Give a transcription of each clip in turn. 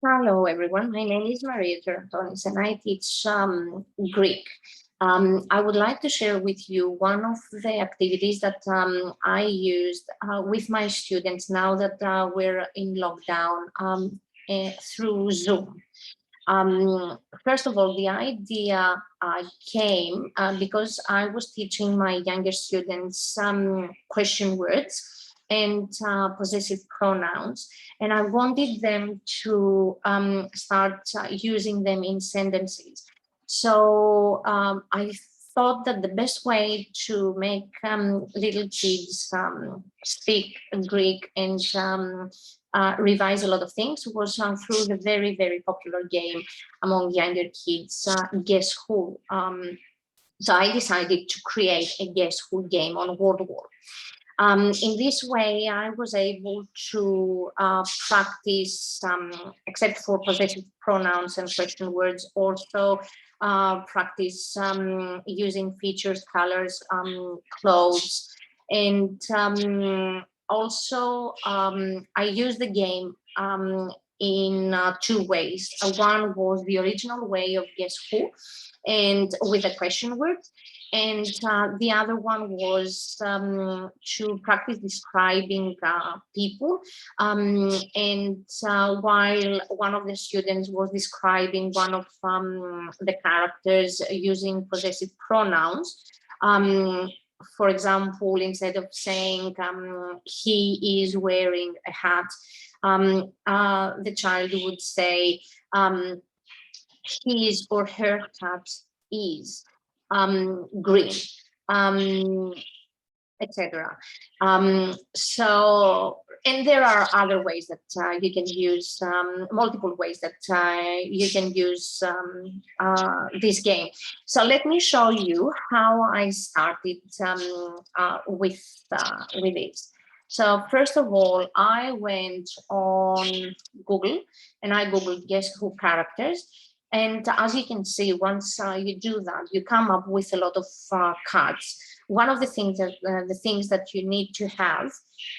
Hello, everyone. My name is Maria Gerontonis, and I teach Greek. I would like to share with you one of the activities that I used with my students now that we're in lockdown through Zoom. First of all, the idea came because I was teaching my younger students some question words and possessive pronouns, and I wanted them to start using them in sentences. So I thought that the best way to make little kids speak Greek and revise a lot of things was through the very popular game among younger kids, Guess Who. So I decided to create a Guess Who game on World War. In this way, I was able to practice, except for possessive pronouns and question words, also practice using features, colors, clothes, and also I use the game in two ways. One was the original way of Guess Who, and with a question word, and the other one was to practice describing people. And while one of the students was describing one of the characters using possessive pronouns, for example, instead of saying he is wearing a hat, the child would say his or her hat is green, etc. So, and there are other ways that you can use, multiple ways that you can use this game. So let me show you how I started with this. So first of all, I went on Google and I Googled Guess Who characters. And as you can see, once you do that, you come up with a lot of cards. One of the things that you need to have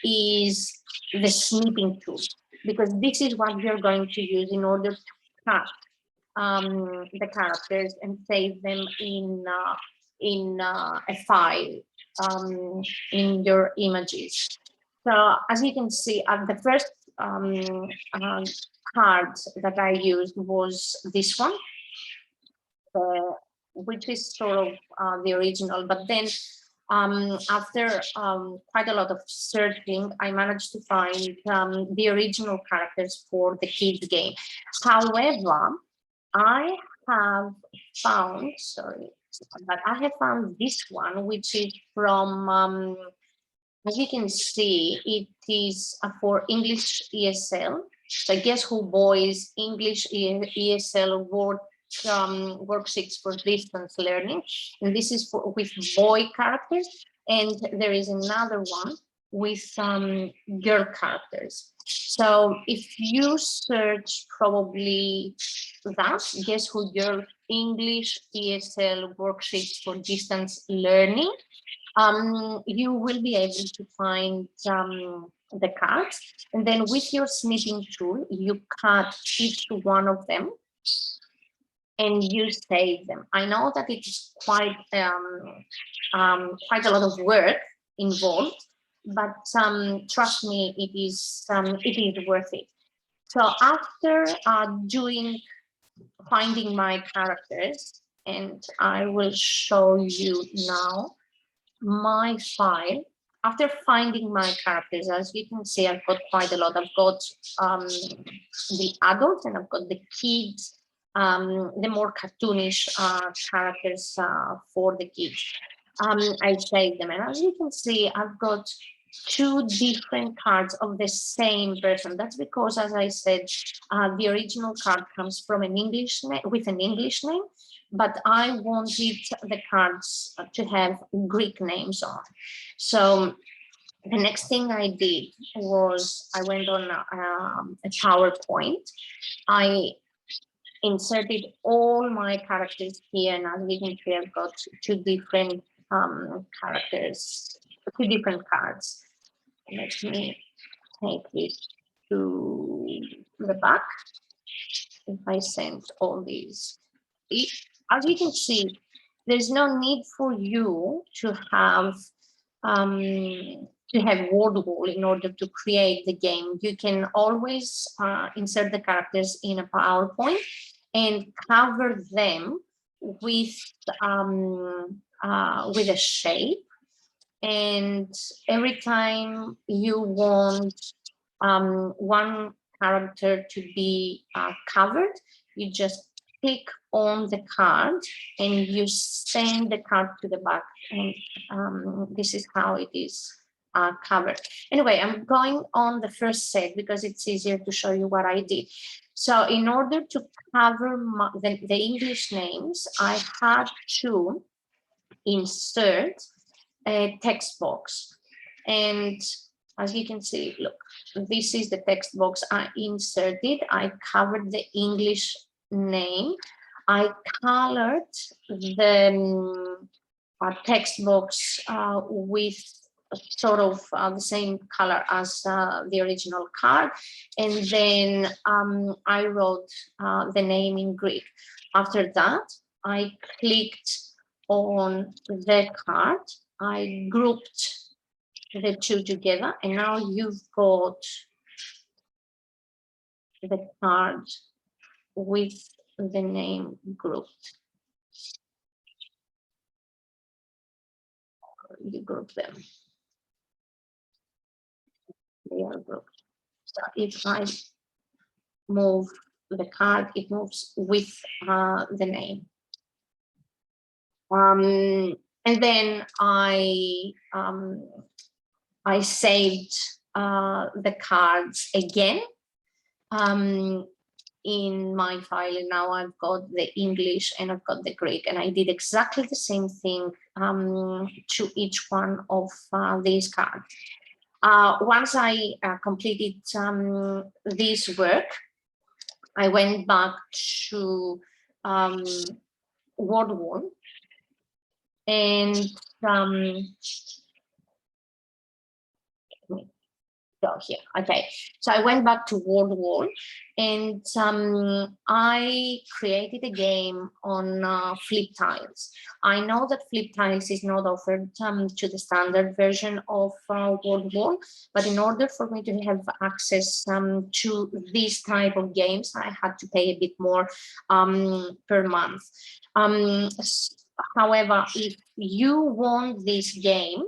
is the snipping tool, because this is what you're going to use in order to cut the characters and save them in a file in your images. So as you can see, the first card that I used was this one, which is sort of the original. But then after quite a lot of searching, I managed to find the original characters for the kids game. However, I have found, but I have found this one, which is from, as you can see, it is for English ESL. So Guess Who Boys English ESL worksheets for distance learning, and this is with boy characters, and there is another one with girl characters. So if you search probably that, Guess Who Girl English ESL worksheets for distance learning, you will be able to find the cards, and then with your snipping tool, you cut each one of them and you save them. I know that it is quite quite a lot of work involved, but trust me, it is worth it. So after finding my characters, and I will show you now my file. After finding my characters, as you can see, I've got quite a lot. I've got the adults and I've got the kids, the more cartoonish characters for the kids. I saved them, and as you can see, I've got two different cards of the same person. That's because, as I said, the original card comes from an English name with an English name, but I wanted the cards to have Greek names on. So the next thing I did was I went on a PowerPoint. I inserted all my characters here, and as you can see, I've got two different characters, two different cards. Let me take it to the back. if I send all these, as you can see, there's no need for you to have word wall in order to create the game. You can always insert the characters in a PowerPoint and cover them with a shape. And every time you want one character to be covered, you just click on the card and you send the card to the back, and this is how it is covered. Anyway, I'm going on the first set because it's easier to show you what I did. So in order to cover the English names, I had to insert a text box. And as you can see, look, this is the text box I inserted. I covered the English name. I colored the text box with sort of the same color as the original card. And then I wrote the name in Greek. After that, I clicked on the card. I grouped the two together, and now you've got the card with the name grouped. You group them. They are grouped. So if I move the card, it moves with the name. And then I saved the cards again in my file, and now I've got the English and I've got the Greek, and I did exactly the same thing to each one of these cards. Once I completed this work, I went back to Word Wall, and go here. Okay, so I went back to Word Wall, and I created a game on Flip Tiles. I know that Flip Tiles is not offered to the standard version of Word Wall, but in order for me to have access to this type of games, I had to pay a bit more per month. However, if you want this game,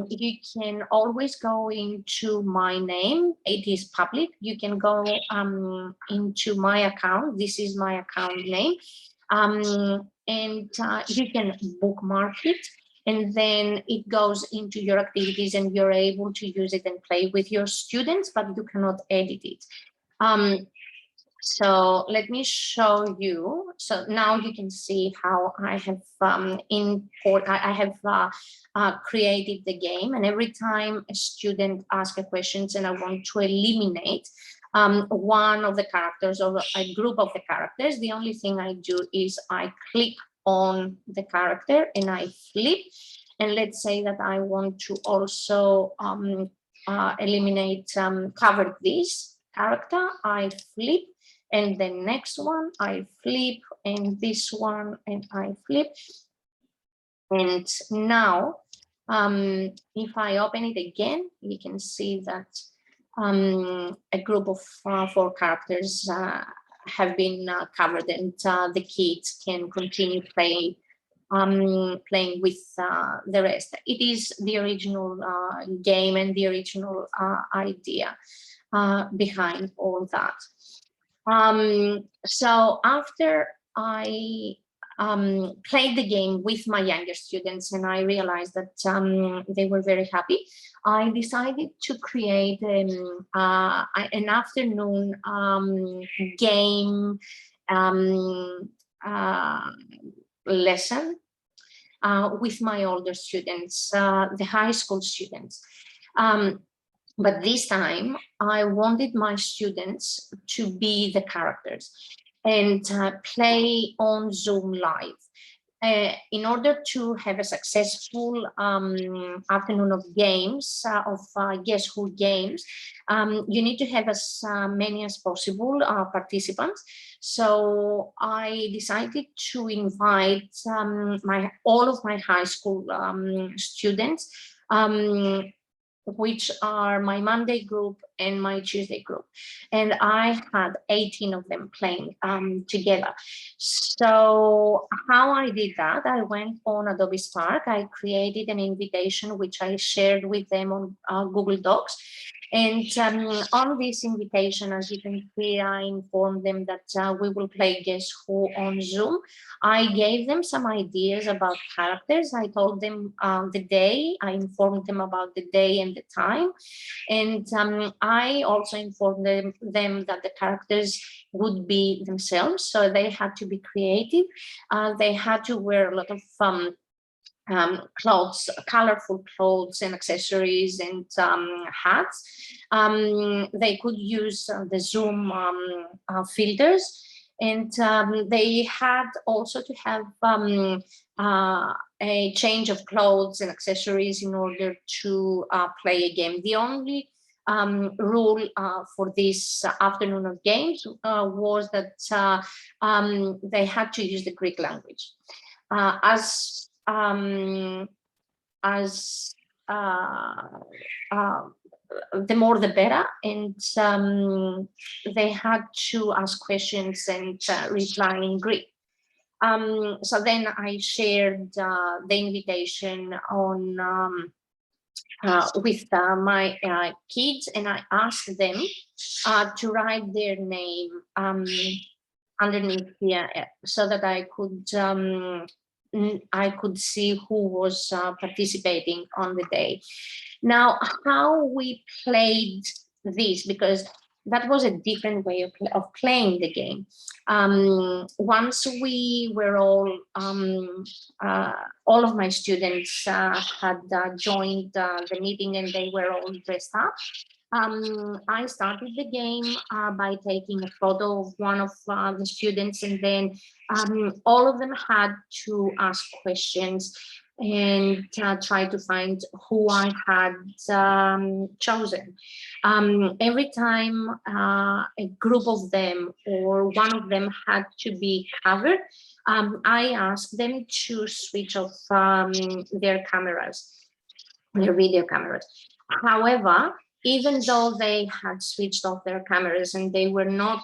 you can always go into my name. It is public. You can go into my account. This is my account name. And you can bookmark it, and then it goes into your activities and you're able to use it and play with your students, but you cannot edit it. So let me show you. So now you can see how I have created the game, and every time a student asks a question and I want to eliminate one of the characters or a group of the characters, the only thing I do is I click on the character and I flip. And let's say that I want to also eliminate, cover this character, I flip, and the next one I flip, and this one and I flip. And now if I open it again, you can see that a group of 4 characters have been covered, and the kids can continue playing with the rest. It is the original game and the original idea behind all that. So after I played the game with my younger students and I realized that they were very happy, I decided to create an afternoon game lesson with my older students, the high school students. But this time, I wanted my students to be the characters and play on Zoom Live. in order to have a successful afternoon of games, Guess Who games, you need to have as many as possible participants. So I decided to invite all of my high school students, which are my Monday group and my Tuesday group. And I had 18 of them playing together. So how I did that, I went on Adobe Spark, I created an invitation, which I shared with them on Google Docs. And on this invitation, as you can see, I informed them that we will play Guess Who on Zoom. I gave them some ideas about characters. I told them the day, I informed them about the day and the time. And I also informed them that the characters would be themselves. So they had to be creative. They had to wear a lot of clothes, colorful clothes and accessories and hats. They could use the Zoom filters, and they had also to have a change of clothes and accessories in order to play a game. The only rule for this afternoon of games was that they had to use the Greek language. The more the better, and they had to ask questions and reply in Greek. So then I shared the invitation on with my kids, and I asked them to write their name underneath here so that I could see who was participating on the day. Now, how we played this, because that was a different way of playing the game. Once we were all of my students had joined the meeting and they were all dressed up, I started the game by taking a photo of one of the students, and then all of them had to ask questions and try to find who I had chosen. Every time a group of them or one of them had to be covered, I asked them to switch off their cameras, their video cameras. However, even though they had switched off their cameras and they were not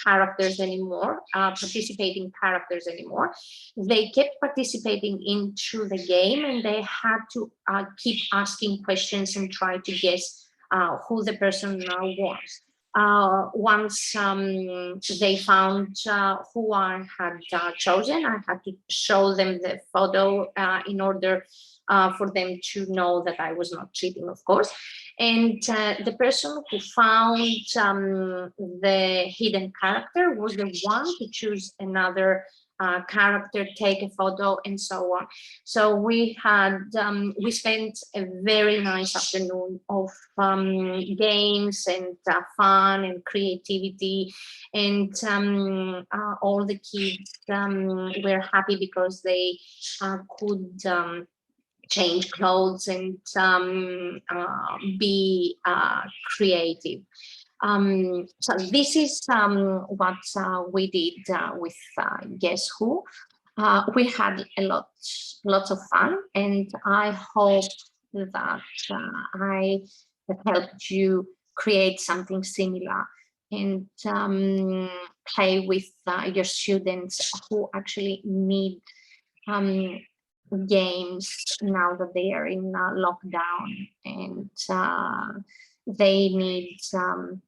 characters anymore, participating characters anymore, they kept participating into the game, and they had to keep asking questions and try to guess who the person was. Once they found who I had chosen, I had to show them the photo in order for them to know that I was not cheating, of course. And the person who found the hidden character was the one to choose another character, take a photo, and so on. So we spent a very nice afternoon of games and fun and creativity, and all the kids were happy because they could change clothes and be creative. So this is what we did with Guess Who. We had lots of fun, and I hope that I have helped you create something similar and play with your students who actually need games now that they are in lockdown, and they need to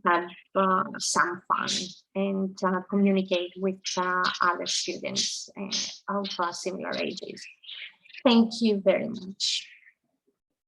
have some fun and communicate with other students of similar ages. Thank you very much.